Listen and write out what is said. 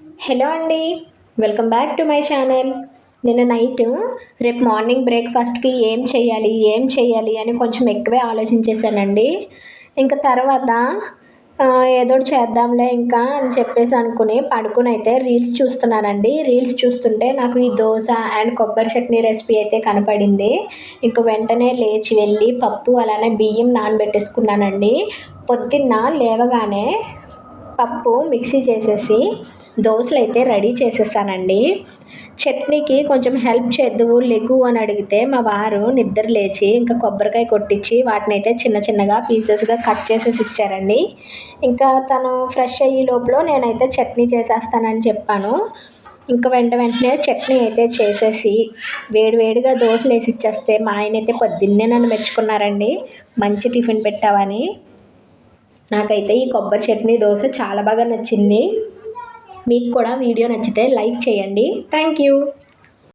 Hello అండి. Welcome back to my channel. నిన్న night రేపు మార్నింగ్ బ్రేక్ఫాస్ట్కి ఏం చేయాలి అని కొంచెం ఎక్కువే ఆలోచించేసానండి. ఇంకా తర్వాత ఏదో ఒకటి చేద్దాంలే ఇంకా అని చెప్పేసి అనుకుని పడుకుని అయితే రీల్స్ చూస్తున్నానండి. రీల్స్ చూస్తుంటే నాకు ఈ దోశ అండ్ కొబ్బరి చట్నీ రెసిపీ అయితే కనపడింది. ఇంక వెంటనే లేచి వెళ్ళి పప్పు అలానే బియ్యం నానబెట్టేసుకున్నానండి. పొద్దున్న లేవగానే పప్పు మిక్సీ చేసేసి దోసలైతే రెడీ చేసేసానండి. చట్నీకి కొంచెం హెల్ప్ చేద్దువు లెగు అని అడిగితే మా వారు నిద్ర లేచి ఇంకా కొబ్బరికాయ కొట్టించి వాటినైతే చిన్న చిన్నగా పీసెస్గా కట్ చేసేసి ఇచ్చారండి. ఇంకా తను ఫ్రెష్ అయ్యే లోపల నేనైతే చట్నీ చేసేస్తానని చెప్పాను. ఇంకా వెంటనే చట్నీ అయితే చేసేసి వేడివేడిగా దోశలు వేసి ఇచ్చేస్తే మా ఆయన అయితే పొద్దున్నే నన్ను మెచ్చుకున్నారండి. మంచి టిఫిన్ పెట్టావని. నాకైతే ఈ కొబ్బరి చట్నీ దోశ చాలా బాగా నచ్చింది. మీకు కూడా వీడియో నచ్చితే లైక్ చేయండి. Thank you.